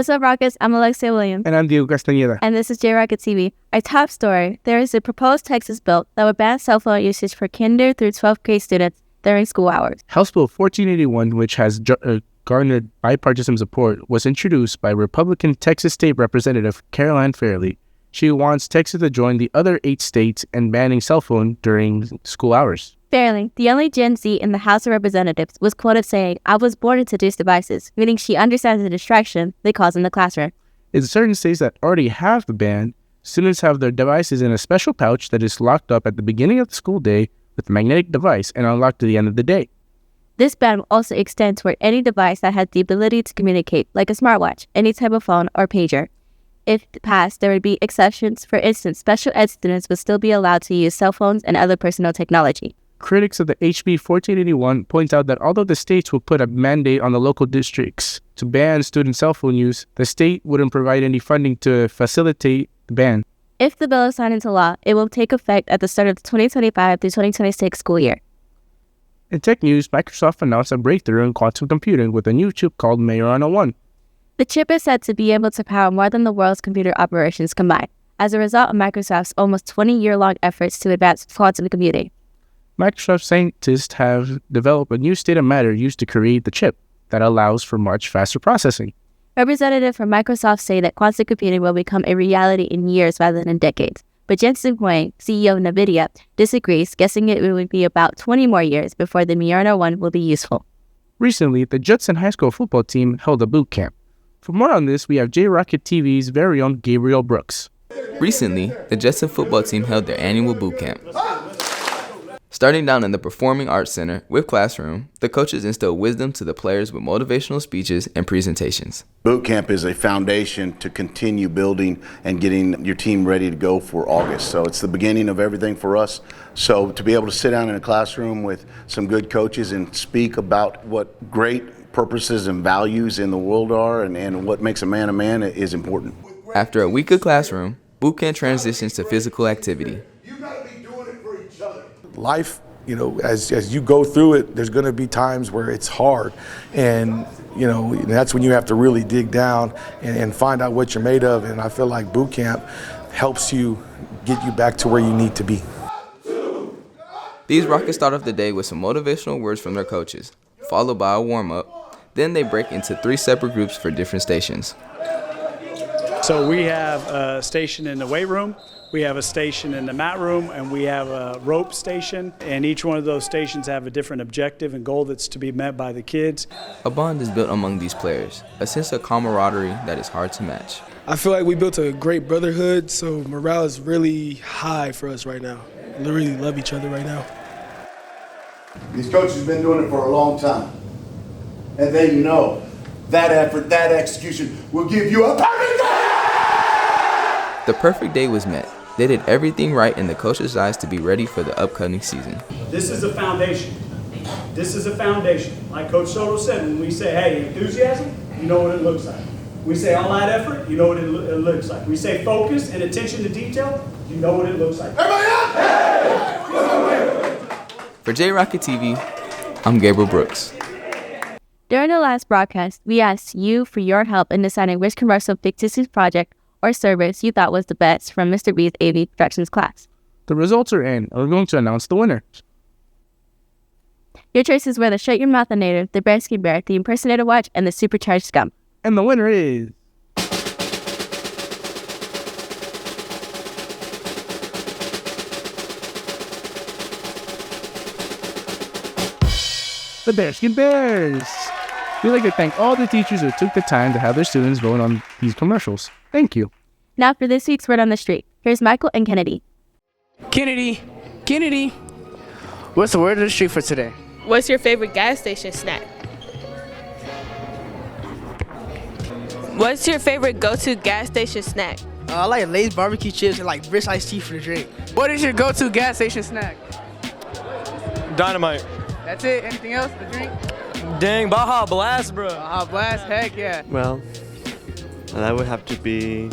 What's up, Rockets? I'm Alexia Williams. And I'm Diego Castañeda. And this is J-Rocket TV. Our top story, there is a proposed Texas bill that would ban cell phone usage for kinder through 12th grade students during school hours. House Bill 1481, which has garnered bipartisan support, was introduced by Republican Texas State Representative Caroline Fairley. She wants Texas to join the other 8 states in banning cell phone during school hours. Fairley, the only Gen Z in the House of Representatives, was quoted saying, "I was born into these devices," meaning she understands the distraction they cause in the classroom. In certain states that already have the ban, students have their devices in a special pouch that is locked up at the beginning of the school day with a magnetic device and unlocked at the end of the day. This ban will also extend toward any device that has the ability to communicate, like a smartwatch, any type of phone, or pager. If passed, there would be exceptions. For instance, special ed students would still be allowed to use cell phones and other personal technology. Critics of the HB 1481 point out that although the states will put a mandate on the local districts to ban student cell phone use, the state wouldn't provide any funding to facilitate the ban. If the bill is signed into law, it will take effect at the start of the 2025 through 2026 school year. In tech news, Microsoft announced a breakthrough in quantum computing with a new chip called Majorana 1. The chip is said to be able to power more than the world's computer operations combined, as a result of Microsoft's almost 20-year-long efforts to advance quantum computing. Microsoft scientists have developed a new state of matter used to create the chip that allows for much faster processing. Representatives from Microsoft say that quantum computing will become a reality in years rather than in decades. But Jensen Huang, CEO of NVIDIA, disagrees, guessing it would be about 20 more years before the Majorana 1 will be useful. Recently, the Judson High School Football team held a boot camp. For more on this, we have J-Rocket TV's very own Gabriel Brooks. Recently, the Judson football team held their annual boot camp. Starting down in the Performing Arts Center with Classroom, the coaches instill wisdom to the players with motivational speeches and presentations. Boot camp is a foundation to continue building and getting your team ready to go for August. So it's the beginning of everything for us. So to be able to sit down in a classroom with some good coaches and speak about what great purposes and values in the world are and what makes a man is important. After a week of Classroom, boot camp transitions to physical activity. Life, as you go through it, there's going to be times where it's hard, and that's when you have to really dig down and find out what you're made of. And I feel like boot camp helps you get you back to where you need to be. These Rockets start off the day with some motivational words from their coaches, followed by a warm-up. Then they break into 3 separate groups for different stations. So we have a station in the weight room, we have a station in the mat room, and we have a rope station. And each one of those stations have a different objective and goal that's to be met by the kids. A bond is built among these players, a sense of camaraderie that is hard to match. I feel like we built a great brotherhood, so morale is really high for us right now. We really love each other right now. These coaches have been doing it for a long time. And they know that effort, that execution will give you a perfect day! The perfect day was met. They did everything right in the coach's eyes to be ready for the upcoming season. This is a foundation. This is a foundation. Like Coach Soto said, when we say, hey, enthusiasm, you know what it looks like. We say all out effort, you know what it looks like. We say focus and attention to detail, you know what it looks like. Everybody up! Hey! For J-Rocket TV, I'm Gabriel Brooks. During the last broadcast, we asked you for your help in deciding which commercial fictitious project or service you thought was the best from Mr. B's AV Productions class. The results are in, and we're going to announce the winner. Your choices were the Shut Your Mouth Native, the Bearskin Bear, the Impersonator Watch, and the Supercharged Scum. And the winner is... the Bearskin Bears! We'd like to thank all the teachers who took the time to have their students vote on these commercials. Thank you. Now for this week's Word on the Street. Here's Michael and Kennedy. Kennedy, what's the word of the street for today? What's your favorite gas station snack? What's your favorite go-to gas station snack? I like Lay's barbecue chips and like Brisk iced tea for the drink. What is your go-to gas station snack? Dynamite. That's it? Anything else to drink? Dang, Baja Blast, bro. Baja Blast, heck yeah. Well, that would have to be...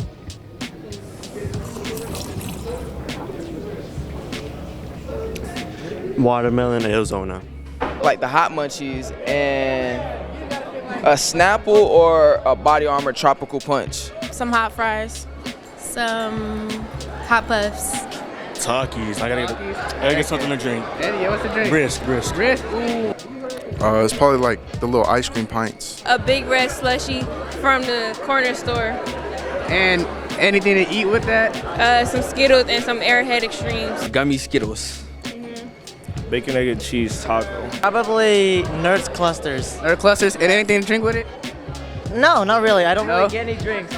watermelon Arizona. Like the hot munchies and A Snapple or a Body Armor Tropical Punch? Some hot fries. Some hot puffs. Takis. I gotta get something to drink. Eddie, what's the drink? Brisk. Brisk. Ooh. It's probably like the little ice cream pints. A big red slushie from the corner store. And anything to eat with that? Some Skittles and some Airhead Extremes. Gummy Skittles. Bacon, egg, and cheese taco. Probably Nerds Clusters. Nerd clusters and anything to drink with it? No, not really. I don't really get any drinks.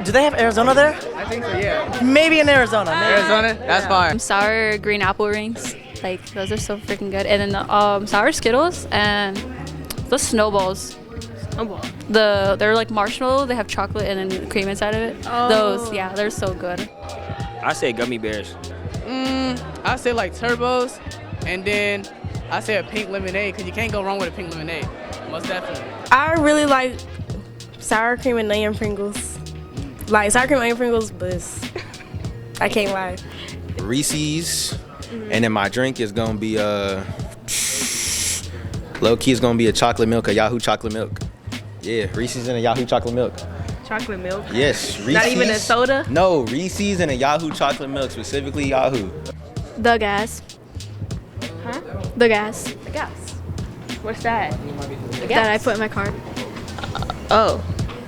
Do they have Arizona there? I think so, yeah. Maybe in Arizona. Arizona? That's fine. Sour green apple rings. Like, those are so freaking good. And then the sour Skittles and the snowballs. They're like marshmallow. They have chocolate and then cream inside of it. Oh. Those, yeah, they're so good. I say gummy bears. I say like turbos, and then I say a pink lemonade, because you can't go wrong with a pink lemonade. Most definitely. I really like sour cream and onion Pringles. Like sour cream and onion Pringles, but I can't lie. Reese's, and then my drink is gonna be low key is gonna be a chocolate milk, a Yahoo chocolate milk. Yeah, Reese's and a Yahoo chocolate milk. Chocolate milk? Yes, Reese's. Not even a soda? No, Reese's and a Yahoo chocolate milk, specifically Yahoo. The gas. Huh? The gas. The gas. What's that? The gas. That I put in my car.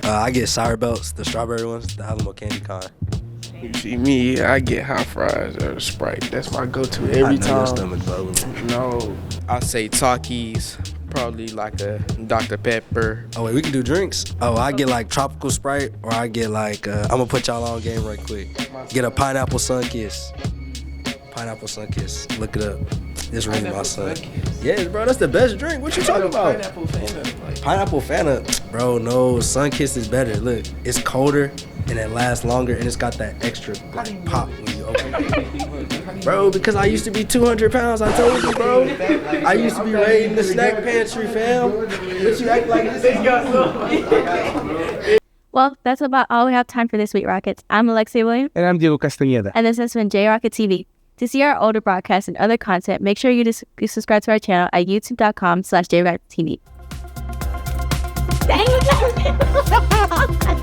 I get sour belts, the strawberry ones, the Alamo candy kind. You see me, I get hot fries or Sprite. That's my go-to every time. Your stomach bubbling. No. I say Takis, probably like a Dr. Pepper. Oh wait, we can do drinks. Oh, I get like tropical Sprite, or I get like I'm gonna put y'all on game right quick. Get a pineapple Sunkiss. Pineapple Sunkiss. Look it up. It's really my son. Yes, bro, that's the best drink. What you talking about? Pineapple Fanta. Pineapple Fanta, bro. No, Sunkiss is better. Look, it's colder and it lasts longer, and it's got that extra like pop when you open it. Bro, because I used to be 200 pounds. I told you, bro. I used to be raiding the snack pantry, fam. But you act like this. Well, that's about all we have time for this week, Rockets. I'm Alexia Williams. And I'm Diego Castañeda. And this has been J Rocket TV. To see our older broadcasts and other content, make sure you subscribe to our channel at youtube.com/JRocketTV. Dang it!